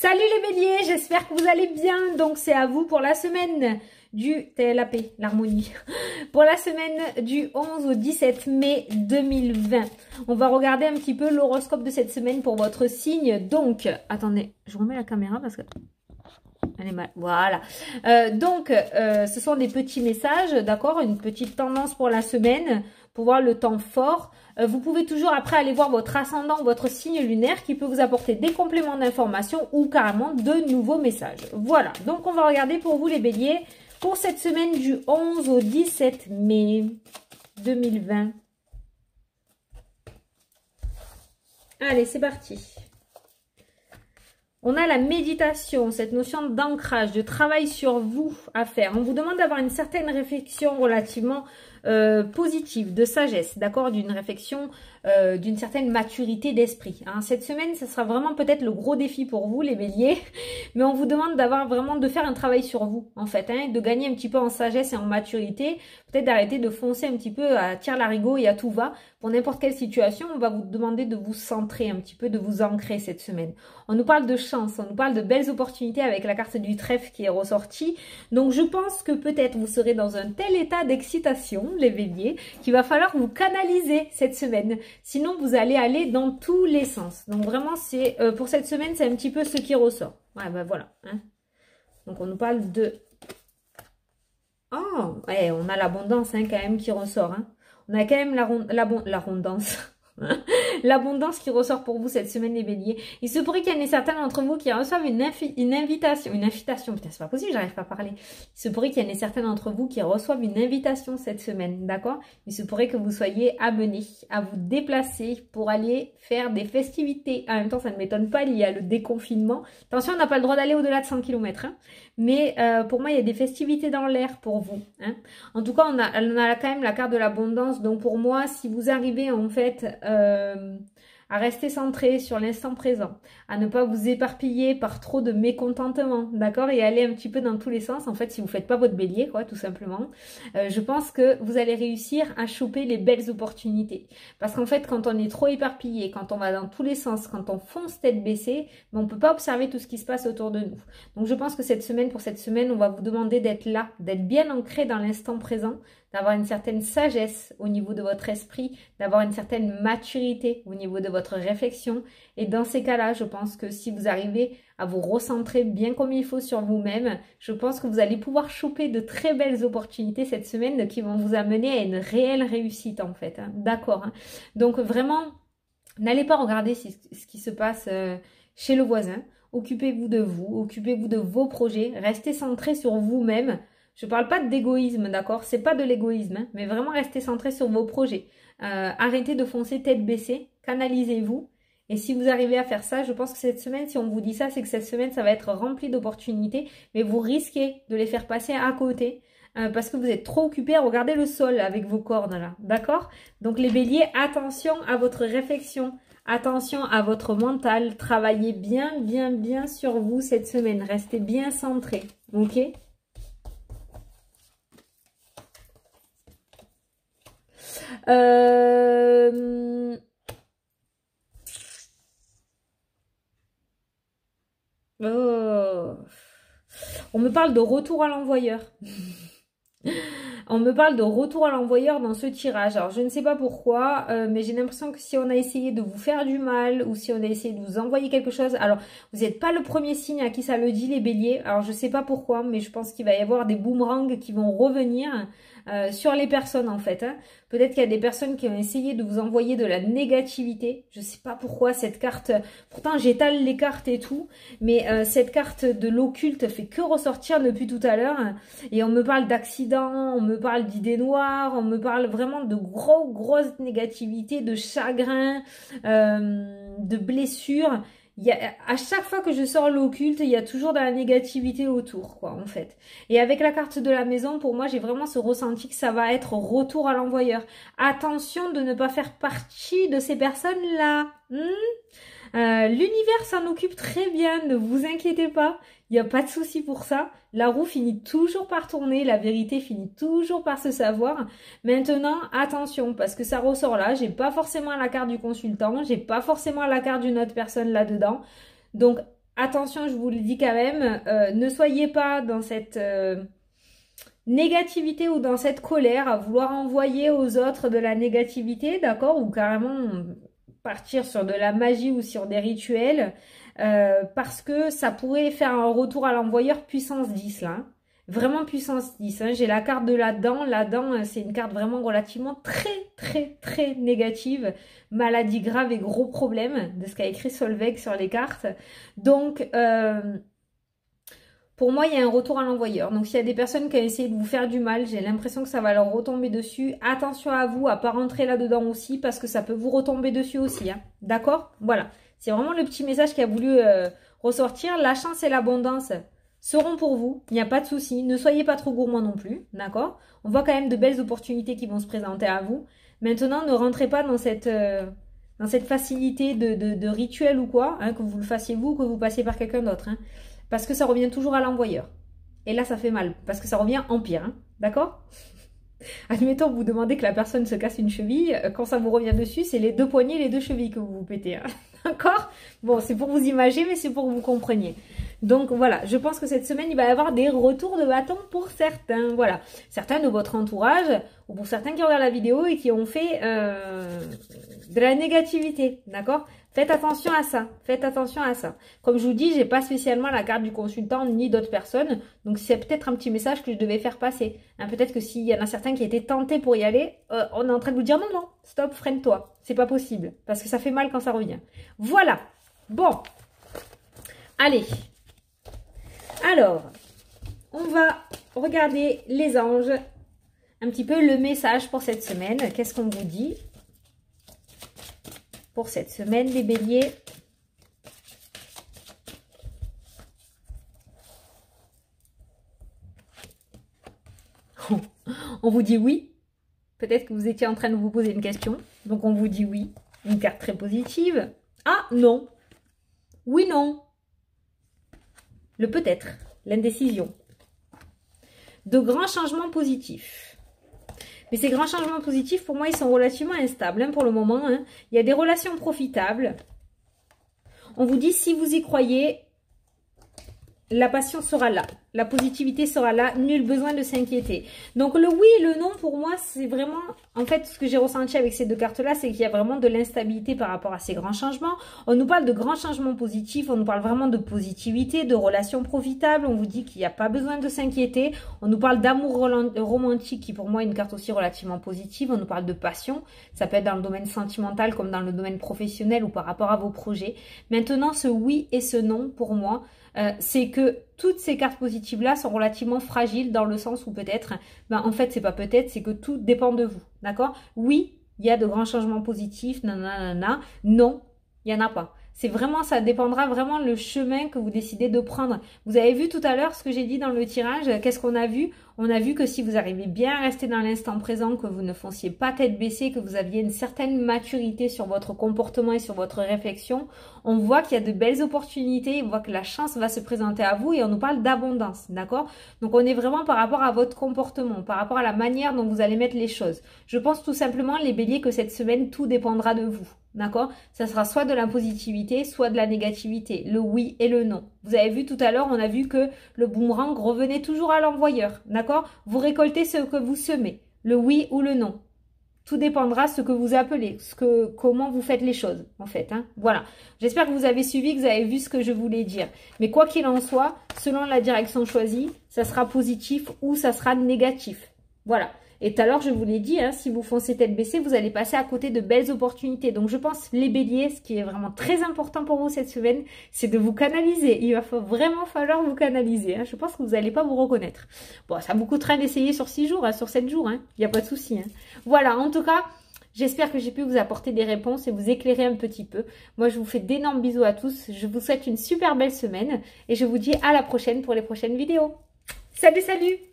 Salut les béliers, j'espère que vous allez bien. Donc c'est à vous pour la semaine du TLAP, l'harmonie. Pour la semaine du 11 au 17 mai 2020. On va regarder un petit peu l'horoscope de cette semaine pour votre signe. Donc, attendez, je remets la caméra parce que... elle est mal. Voilà. Ce sont des petits messages, d'accord? Une petite tendance pour la semaine, pour voir le temps fort. Vous pouvez toujours après aller voir votre ascendant, votre signe lunaire qui peut vous apporter des compléments d'information ou carrément de nouveaux messages. Voilà. Donc, on va regarder pour vous les béliers pour cette semaine du 11 au 17 mai 2020. Allez, c'est parti. On a la méditation, cette notion d'ancrage, de travail sur vous à faire. On vous demande d'avoir une certaine réflexion relativement positive, de sagesse, d'accord, d'une réflexion, d'une certaine maturité d'esprit. Hein. Cette semaine, ce sera vraiment peut-être le gros défi pour vous, les béliers, mais on vous demande d'avoir vraiment, de faire un travail sur vous, en fait, hein, de gagner un petit peu en sagesse et en maturité, peut-être d'arrêter de foncer un petit peu à tire-larigot et à tout va. Pour n'importe quelle situation, on va vous demander de vous centrer un petit peu, de vous ancrer cette semaine. On nous parle de chance, on nous parle de belles opportunités avec la carte du trèfle qui est ressortie. Donc je pense que peut-être vous serez dans un tel état d'excitation, les béliers, qu'il va falloir vous canaliser cette semaine. Sinon, vous allez aller dans tous les sens. Donc vraiment, c'est pour cette semaine, c'est un petit peu ce qui ressort. Ouais, ben voilà. Hein. Donc on nous parle de... Oh, ouais, on a l'abondance hein, quand même qui ressort. Hein. On a quand même l'abondance. L'abondance qui ressort pour vous cette semaine les béliers. Il se pourrait qu'il y en ait certains d'entre vous qui reçoivent une invitation. Une invitation, putain c'est pas possible, j'arrive pas à parler. Il se pourrait qu'il y en ait certains d'entre vous qui reçoivent une invitation cette semaine, d'accord? Il se pourrait que vous soyez amenés à vous déplacer pour aller faire des festivités. En même temps ça ne m'étonne pas, il y a le déconfinement. Attention, on n'a pas le droit d'aller au-delà de 100 km. Hein. Mais pour moi il y a des festivités dans l'air pour vous. Hein. En tout cas on a quand même la carte de l'abondance. Donc pour moi si vous arrivez en fait... à rester centré sur l'instant présent, à ne pas vous éparpiller par trop de mécontentement, d'accord, et aller un petit peu dans tous les sens, en fait, si vous faites pas votre bélier, quoi, tout simplement, je pense que vous allez réussir à choper les belles opportunités. Parce qu'en fait, quand on est trop éparpillé, quand on va dans tous les sens, quand on fonce tête baissée, on peut pas observer tout ce qui se passe autour de nous. Donc, je pense que pour cette semaine, on va vous demander d'être là, d'être bien ancré dans l'instant présent, d'avoir une certaine sagesse au niveau de votre esprit, d'avoir une certaine maturité au niveau de votre réflexion. Et dans ces cas-là, je pense que si vous arrivez à vous recentrer bien comme il faut sur vous-même, je pense que vous allez pouvoir choper de très belles opportunités cette semaine qui vont vous amener à une réelle réussite en fait. Hein. D'accord. Hein. Donc vraiment, n'allez pas regarder ce qui se passe chez le voisin. Occupez-vous de vous, occupez-vous de vos projets, restez centré sur vous-même. Je parle pas d'égoïsme, d'accord? C'est pas de l'égoïsme, hein, mais vraiment restez centré sur vos projets. Arrêtez de foncer tête baissée, canalisez-vous. Et si vous arrivez à faire ça, je pense que cette semaine, si on vous dit ça, c'est que cette semaine, ça va être rempli d'opportunités, mais vous risquez de les faire passer à côté parce que vous êtes trop occupé à regarder le sol avec vos cornes là, d'accord? Donc les béliers, attention à votre réflexion. Attention à votre mental. Travaillez bien sur vous cette semaine. Restez bien centré, ok? Oh. On me parle de retour à l'envoyeur. On me parle de retour à l'envoyeur dans ce tirage. Alors, je ne sais pas pourquoi, mais j'ai l'impression que si on a essayé de vous faire du mal ou si on a essayé de vous envoyer quelque chose... Alors, vous n'êtes pas le premier signe à qui ça le dit, les béliers. Alors, je ne sais pas pourquoi, mais je pense qu'il va y avoir des boomerangs qui vont revenir sur les personnes, en fait. Hein. Peut-être qu'il y a des personnes qui ont essayé de vous envoyer de la négativité. Je ne sais pas pourquoi cette carte... Pourtant, j'étale les cartes et tout, mais cette carte de l'occulte fait que ressortir depuis tout à l'heure. Et on me parle d'accidents, on me parle d'idées noires, on me parle vraiment de grosses négativités, de chagrin, de blessures. À chaque fois que je sors l'occulte, il y a toujours de la négativité autour, quoi, en fait. Et avec la carte de la maison, pour moi, j'ai vraiment ce ressenti que ça va être retour à l'envoyeur. Attention de ne pas faire partie de ces personnes-là. L'univers s'en occupe très bien, ne vous inquiétez pas, il n'y a pas de souci pour ça. La roue finit toujours par tourner, la vérité finit toujours par se savoir. Maintenant, attention, parce que ça ressort là, j'ai pas forcément la carte du consultant, j'ai pas forcément la carte d'une autre personne là-dedans. Donc, attention, je vous le dis quand même, ne soyez pas dans cette négativité ou dans cette colère à vouloir envoyer aux autres de la négativité, d'accord, ou carrément partir sur de la magie ou sur des rituels, parce que ça pourrait faire un retour à l'envoyeur puissance 10 là, hein. Vraiment puissance 10, hein. J'ai la carte de la dent, c'est une carte vraiment relativement très négative, maladie grave et gros problème, de ce qu'a écrit Solveig sur les cartes. Donc pour moi, il y a un retour à l'envoyeur. Donc, s'il y a des personnes qui ont essayé de vous faire du mal, j'ai l'impression que ça va leur retomber dessus. Attention à vous, à pas rentrer là-dedans aussi, parce que ça peut vous retomber dessus aussi. Hein. D'accord? Voilà. C'est vraiment le petit message qui a voulu ressortir. La chance et l'abondance seront pour vous. Il n'y a pas de souci. Ne soyez pas trop gourmand non plus. D'accord? On voit quand même de belles opportunités qui vont se présenter à vous. Maintenant, ne rentrez pas dans cette facilité de rituel ou quoi, hein, que vous le fassiez vous ou que vous passiez par quelqu'un d'autre. Hein. Parce que ça revient toujours à l'envoyeur. Et là, ça fait mal. Parce que ça revient en pire. Hein. D'accord? Admettons, vous demandez que la personne se casse une cheville. Quand ça vous revient dessus, c'est les deux poignets et les deux chevilles que vous vous pétez. Hein. D'accord? Bon, c'est pour vous imaginer, mais c'est pour que vous compreniez. Donc voilà, je pense que cette semaine, il va y avoir des retours de bâton pour certains. Voilà. Certains de votre entourage, ou pour certains qui regardent la vidéo et qui ont fait de la négativité. D'accord? Faites attention à ça. Faites attention à ça. Comme je vous dis, j'ai pas spécialement la carte du consultant ni d'autres personnes. Donc c'est peut-être un petit message que je devais faire passer. Hein, peut-être que s'il y en a certains qui étaient tentés pour y aller, on est en train de vous dire non, stop, freine-toi. C'est pas possible. Parce que ça fait mal quand ça revient. Voilà. Bon. Allez. Alors, on va regarder les anges. Un petit peu le message pour cette semaine. Qu'est-ce qu'on vous dit ? Pour cette semaine, les béliers. On vous dit oui. Peut-être que vous étiez en train de vous poser une question. Donc on vous dit oui. Une carte très positive. Ah non. Oui, non. Le peut-être. L'indécision. De grands changements positifs. Mais ces grands changements positifs, pour moi, ils sont relativement instables hein, pour le moment. Hein. Il y a des relations profitables. On vous dit, si vous y croyez, la passion sera là. La positivité sera là. Nul besoin de s'inquiéter. Donc, le oui et le non, pour moi, c'est vraiment... En fait, ce que j'ai ressenti avec ces deux cartes-là, c'est qu'il y a vraiment de l'instabilité par rapport à ces grands changements. On nous parle de grands changements positifs. On nous parle vraiment de positivité, de relations profitables. On vous dit qu'il n'y a pas besoin de s'inquiéter. On nous parle d'amour romantique, qui pour moi est une carte aussi relativement positive. On nous parle de passion. Ça peut être dans le domaine sentimental comme dans le domaine professionnel ou par rapport à vos projets. Maintenant, ce oui et ce non, pour moi... c'est que toutes ces cartes positives-là sont relativement fragiles dans le sens où peut-être, en fait, c'est pas peut-être, c'est que tout dépend de vous, d'accord? Oui, il y a de grands changements positifs, nanana, non, il n'y en a pas. C'est vraiment, ça dépendra vraiment le chemin que vous décidez de prendre. Vous avez vu tout à l'heure ce que j'ai dit dans le tirage, qu'est-ce qu'on a vu? On a vu que si vous arrivez bien à rester dans l'instant présent, que vous ne fonciez pas tête baissée, que vous aviez une certaine maturité sur votre comportement et sur votre réflexion, on voit qu'il y a de belles opportunités, on voit que la chance va se présenter à vous et on nous parle d'abondance, d'accord? Donc on est vraiment par rapport à votre comportement, par rapport à la manière dont vous allez mettre les choses. Je pense tout simplement, les béliers, que cette semaine, tout dépendra de vous. D'accord? Ça sera soit de la positivité, soit de la négativité. Le oui et le non. Vous avez vu tout à l'heure, on a vu que le boomerang revenait toujours à l'envoyeur. D'accord? Vous récoltez ce que vous semez. Le oui ou le non. Tout dépendra ce que vous appelez, comment vous faites les choses, en fait. Hein. Voilà. J'espère que vous avez suivi, que vous avez vu ce que je voulais dire. Mais quoi qu'il en soit, selon la direction choisie, ça sera positif ou ça sera négatif. Voilà. Et tout à l'heure, je vous l'ai dit, hein, si vous foncez tête baissée, vous allez passer à côté de belles opportunités. Donc, je pense, les béliers, ce qui est vraiment très important pour vous cette semaine, c'est de vous canaliser. Il va vraiment falloir vous canaliser. Hein. Je pense que vous n'allez pas vous reconnaître. Bon, ça vous coûtera d'essayer sur 6 jours, hein, sur 7 jours. Il n'y a pas de souci. Hein. Voilà, en tout cas, j'espère que j'ai pu vous apporter des réponses et vous éclairer un petit peu. Moi, je vous fais d'énormes bisous à tous. Je vous souhaite une super belle semaine. Et je vous dis à la prochaine pour les prochaines vidéos. Salut, salut!